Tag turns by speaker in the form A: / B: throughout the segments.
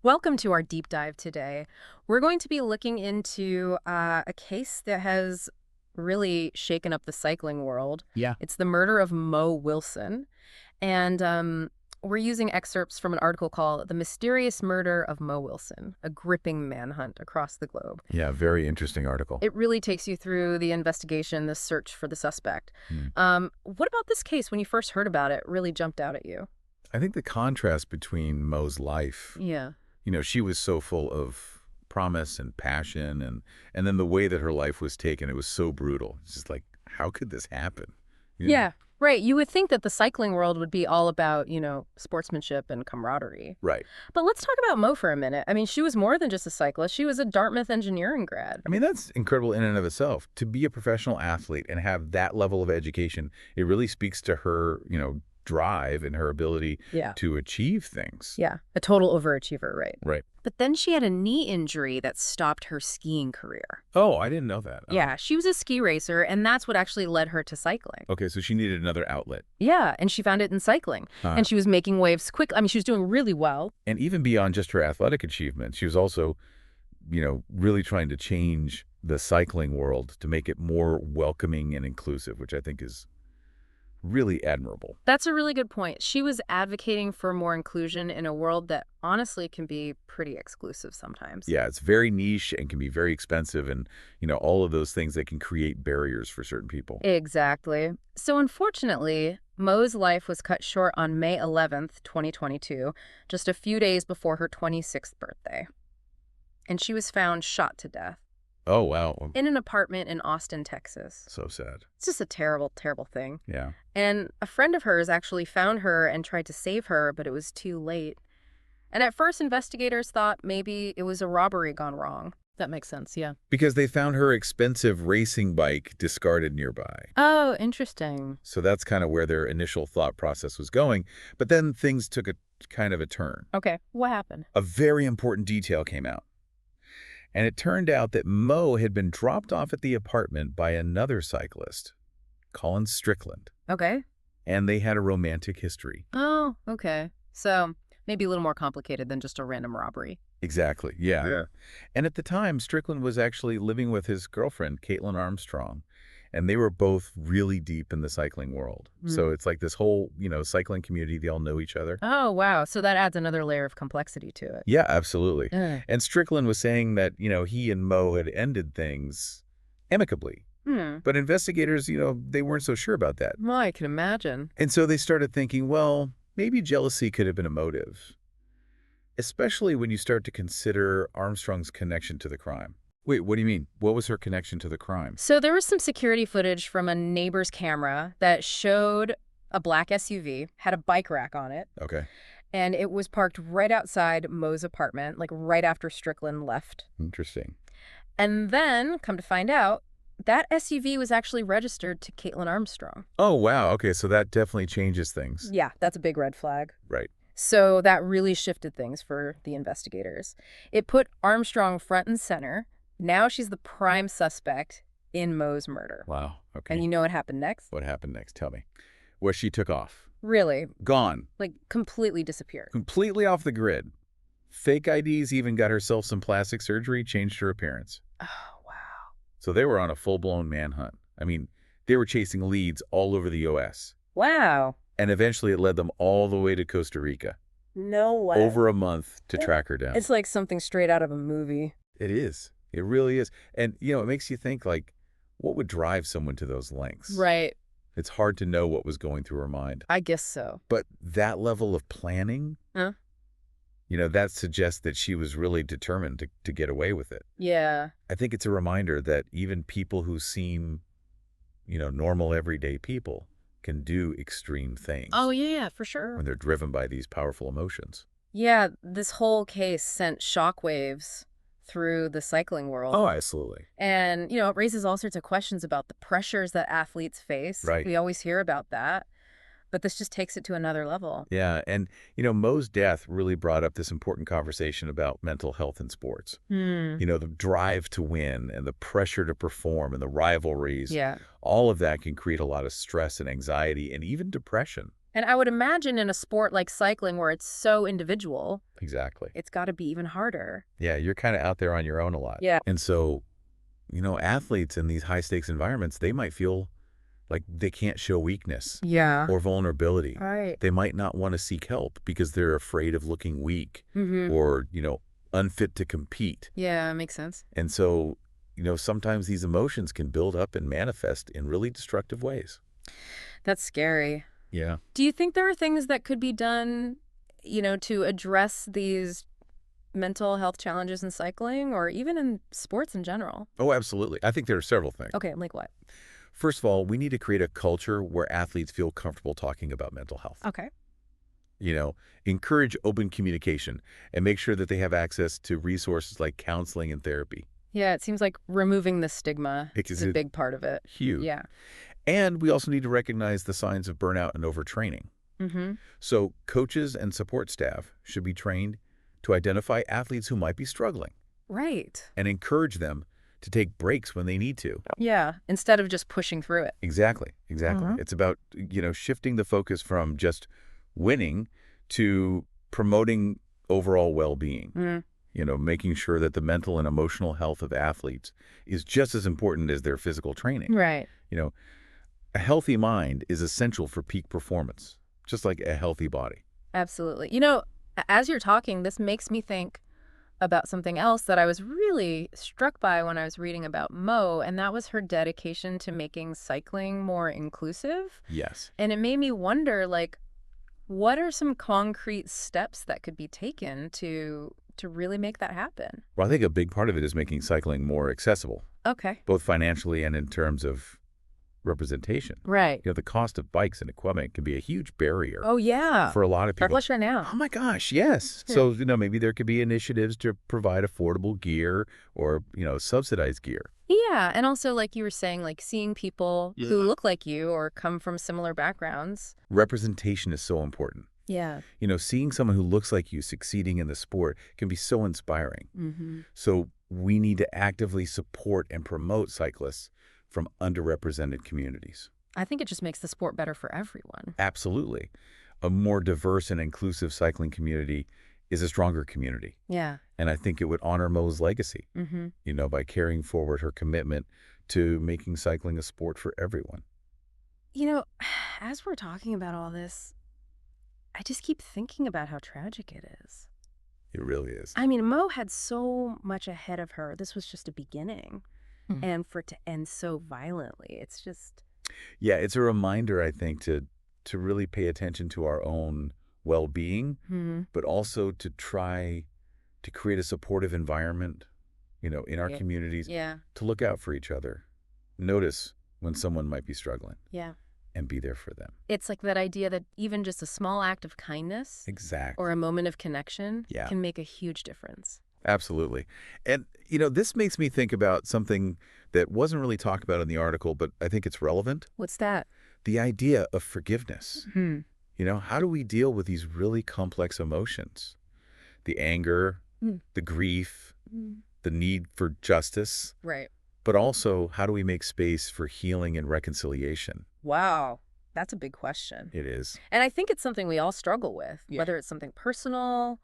A: Welcome to our deep dive today. We're going to be looking into a case that has really shaken up the cycling world.
B: Yeah.
A: It's the murder of Mo Wilson. And we're using excerpts from an article called The Mysterious Murder of Mo Wilson, a gripping manhunt across the globe.
B: Yeah, very interesting article.
A: It really takes you through the investigation, the search for the suspect.
B: Hmm.
A: What about this case, when you first heard about it, really jumped out at you?
B: I think the contrast between Mo's life,
A: Yeah.
B: she was so full of promise and passion, and then the way that her life was taken, it was so brutal. It's just like, how could this happen? You know?
A: Yeah, right. You would think that the cycling world would be all about, sportsmanship and camaraderie.
B: Right.
A: But let's talk about Mo for a minute. I mean, she was more than just a cyclist. She was a Dartmouth engineering grad.
B: I mean, that's incredible in and of itself. To be a professional athlete and have that level of education, it really speaks to her, drive and her ability
A: Yeah.
B: to achieve things.
A: Yeah, a total overachiever, right?
B: Right.
A: But then she had a knee injury that stopped her skiing career.
B: Oh, I didn't know that. Oh.
A: Yeah, she was a ski racer, and that's what actually led her to cycling.
B: Okay, so she needed another outlet.
A: Yeah, and she found it in cycling.
B: Uh,
A: And she was making waves quick. I mean, she was doing really well.
B: And even beyond just her athletic achievements, she was also, really trying to change the cycling world to make it more welcoming and inclusive, which I think is really admirable.
A: That's a really good point. She was advocating for more inclusion in a world that honestly can be pretty exclusive sometimes.
B: Yeah, it's very niche and can be very expensive and, all of those things that can create barriers for certain people.
A: Exactly. So unfortunately, Mo's life was cut short on May 11th, 2022, just a few days before her 26th birthday. And she was found shot to death
B: Oh, wow.
A: in an apartment in Austin, Texas.
B: So sad.
A: It's just a terrible, terrible thing.
B: Yeah.
A: And a friend of hers actually found her and tried to save her, but it was too late. And at first, investigators thought maybe it was a robbery gone wrong. That makes sense, yeah.
B: Because they found her expensive racing bike discarded nearby.
A: Oh, interesting.
B: So that's kind of where their initial thought process was going. But then things took a kind of a turn.
A: Okay, what happened?
B: A very important detail came out. And it turned out that Mo had been dropped off at the apartment by another cyclist, Colin Strickland,
A: Okay.
B: and they had a romantic history.
A: Oh, okay. So maybe a little more complicated than just a random robbery.
B: Exactly, yeah. And at the time, Strickland was actually living with his girlfriend, Caitlyn Armstrong, and they were both really deep in the cycling world.
A: Mm.
B: So it's like this whole, cycling community, they all know each other.
A: Oh, wow. So that adds another layer of complexity to it.
B: Yeah, absolutely.
A: Ugh.
B: And Strickland was saying that, he and Mo had ended things amicably.
A: Hmm.
B: But investigators, they weren't so sure about that.
A: Well, I can imagine.
B: And so they started thinking, well, maybe jealousy could have been a motive, especially when you start to consider Armstrong's connection to the crime. Wait, what do you mean? What was her connection to the crime?
A: So there was some security footage from a neighbor's camera that showed a black SUV, had a bike rack on it,
B: Okay,
A: and it was parked right outside Mo's apartment, like right after Strickland left.
B: interesting.
A: And then, come to find out, that SUV was actually registered to Caitlyn Armstrong.
B: Oh, wow. Okay, so that definitely changes things.
A: Yeah, that's a big red flag.
B: Right.
A: So that really shifted things for the investigators. It put Armstrong front and center. Now she's the prime suspect in Mo's murder.
B: Wow. Okay.
A: And you know what happened next?
B: What happened next? Tell me. Well, she took off.
A: Really,
B: Gone.
A: like completely disappeared.
B: Completely off the grid. Fake IDs, even got herself some plastic surgery, changed her appearance.
A: Oh, wow.
B: So they were on a full-blown manhunt. I mean, they were chasing leads all over the U.S.
A: Wow.
B: And eventually it led them all the way to Costa Rica.
A: No way.
B: Over a month to track her down.
A: It's like something straight out of a movie.
B: It is. It really is. And, it makes you think, like, what would drive someone to those lengths?
A: Right.
B: It's hard to know what was going through her mind.
A: I guess so.
B: But that level of planning,
A: Huh?
B: that suggests that she was really determined to get away with it.
A: Yeah.
B: I think it's a reminder that even people who seem, normal everyday people can do extreme things
A: Oh, yeah, for sure.
B: when they're driven by these powerful emotions.
A: Yeah, this whole case sent shockwaves through the cycling world.
B: Oh, absolutely.
A: And, it raises all sorts of questions about the pressures that athletes face.
B: Right.
A: We always hear about that. But this just takes it to another level.
B: Yeah, and, Mo's death really brought up this important conversation about mental health in sports.
A: Hmm.
B: The drive to win and the pressure to perform and the rivalries.
A: Yeah.
B: All of that can create a lot of stress and anxiety and even depression.
A: And I would imagine in a sport like cycling where it's so individual,
B: Exactly.
A: it's got to be even harder.
B: Yeah, you're kind of out there on your own a lot.
A: Yeah.
B: And so, athletes in these high-stakes environments, they might feel like they can't show weakness
A: Yeah.
B: or vulnerability.
A: Right.
B: They might not want to seek help because they're afraid of looking weak
A: Mm-hmm.
B: or, unfit to compete.
A: Yeah, makes sense.
B: And so, sometimes these emotions can build up and manifest in really destructive ways.
A: That's scary.
B: Yeah.
A: Do you think there are things that could be done, to address these mental health challenges in cycling or even in sports in general?
B: Oh, absolutely. I think there are several things.
A: Okay, like what?
B: First of all, we need to create a culture where athletes feel comfortable talking about mental health.
A: Okay.
B: Encourage open communication and make sure that they have access to resources like counseling and therapy.
A: Yeah, it seems like removing the stigma
B: Because
A: is a
B: it's
A: big part of it.
B: huge.
A: Yeah.
B: And we also need to recognize the signs of burnout and overtraining.
A: Mm-hmm.
B: So coaches and support staff should be trained to identify athletes who might be struggling
A: Right.
B: and encourage them to take breaks when they need to.
A: Yeah, instead of just pushing through it.
B: Exactly.
A: Mhm.
B: It's about, shifting the focus from just winning to promoting overall well-being.
A: Mm.
B: Making sure that the mental and emotional health of athletes is just as important as their physical training.
A: Right.
B: A healthy mind is essential for peak performance, just like a healthy body.
A: Absolutely. As you're talking, this makes me think about something else that I was really struck by when I was reading about Mo, and that was her dedication to making cycling more inclusive.
B: Yes.
A: And it made me wonder, what are some concrete steps that could be taken to really make that happen?
B: Well, I think a big part of it is making cycling more accessible,
A: Okay.
B: both financially and in terms of representation.
A: Right.
B: The cost of bikes and equipment can be a huge barrier
A: Oh, yeah.
B: for a lot of people.
A: Especially right now.
B: Oh my gosh, yes.
A: Hmm.
B: So, maybe there could be initiatives to provide affordable gear or, subsidized gear.
A: Yeah, and also like you were saying, seeing people
B: Yeah.
A: who look like you or come from similar backgrounds.
B: Representation is so important.
A: Yeah.
B: Seeing someone who looks like you succeeding in the sport can be so inspiring.
A: Mm-hmm.
B: So we need to actively support and promote cyclists from underrepresented communities.
A: I think it just makes the sport better for everyone.
B: Absolutely. A more diverse and inclusive cycling community is a stronger community.
A: Yeah.
B: And I think it would honor Mo's legacy,
A: Mm-hmm.
B: by carrying forward her commitment to making cycling a sport for everyone.
A: As we're talking about all this, I just keep thinking about how tragic it is.
B: It really is.
A: I mean, Mo had so much ahead of her. This was just a beginning.
B: Mhm.
A: And for it to end so violently, it's just...
B: Yeah, it's a reminder, I think, to really pay attention to our own well-being,
A: Hmm.
B: but also to try to create a supportive environment, in our
A: Yeah.
B: communities,
A: Yeah.
B: to look out for each other, notice when someone might be struggling,
A: Yeah.
B: and be there for them.
A: It's like that idea that even just a small act of kindness
B: Exactly.
A: or a moment of connection
B: Yeah.
A: can make a huge difference.
B: Absolutely. And, this makes me think about something that wasn't really talked about in the article, but I think it's relevant.
A: What's that?
B: The idea of forgiveness.
A: Hmm.
B: How do we deal with these really complex emotions? The anger,
A: Mm.
B: the grief, the need for justice,
A: Right.
B: but also how do we make space for healing and reconciliation?
A: Wow. That's a big question.
B: It is.
A: And I think it's something we all struggle with,
B: Yeah.
A: whether it's something personal,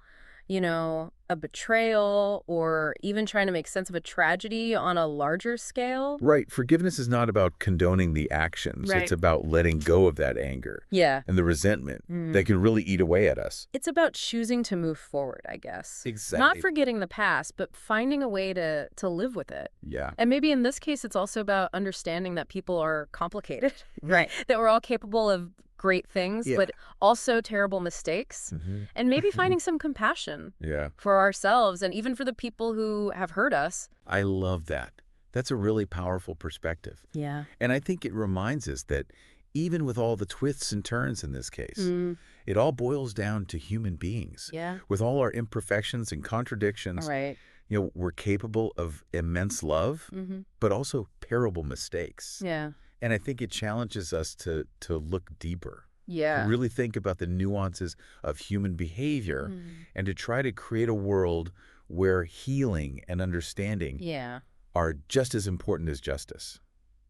A: a betrayal, or even trying to make sense of a tragedy on a larger scale.
B: Right. Forgiveness is not about condoning the actions.
A: Right.
B: It's about letting go of that anger
A: Yeah.
B: and the resentment
A: Mm.
B: that can really eat away at us.
A: It's about choosing to move forward, I guess.
B: Exactly.
A: Not forgetting the past, but finding a way to live with it.
B: Yeah.
A: And maybe in this case, it's also about understanding that people are complicated,
B: Right.
A: that we're all capable of great things,
B: Yeah.
A: but also terrible mistakes, and maybe finding some compassion
B: Yeah.
A: for ourselves and even for the people who have hurt us.
B: I love that. That's a really powerful perspective.
A: Yeah.
B: And I think it reminds us that even with all the twists and turns in this case,
A: Mm.
B: it all boils down to human beings.
A: Yeah.
B: With all our imperfections and contradictions,
A: All right.
B: we're capable of immense love,
A: Mm-hmm.
B: but also terrible mistakes.
A: Yeah.
B: And I think it challenges us to look deeper,
A: Yeah.
B: to really think about the nuances of human behavior,
A: Mm.
B: and to try to create a world where healing and understanding
A: Yeah.
B: are just as important as justice.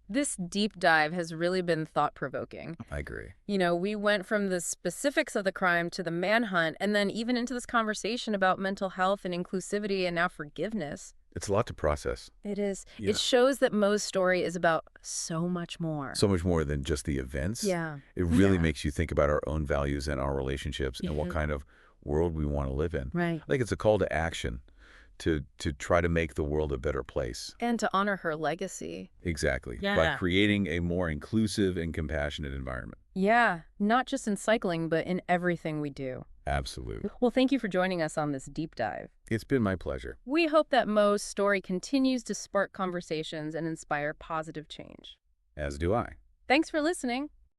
A: This deep dive has really been thought-provoking.
B: I agree.
A: We went from the specifics of the crime to the manhunt, and then even into this conversation about mental health and inclusivity and now forgiveness.
B: It's a lot to process.
A: It is.
B: Yeah.
A: It shows that Mo's story is about so much more.
B: So much more than just the events.
A: Yeah.
B: It really makes you think about our own values and our relationships and what kind of world we want to live in.
A: Right.
B: I think it's a call to action to try to make the world a better place.
A: And to honor her legacy.
B: Exactly.
A: Yeah.
B: By creating a more inclusive and compassionate environment.
A: Yeah, not just in cycling, but in everything we do.
B: Absolutely.
A: Well, thank you for joining us on this deep dive.
B: It's been my pleasure.
A: We hope that Mo's story continues to spark conversations and inspire positive change.
B: As do I.
A: Thanks for listening.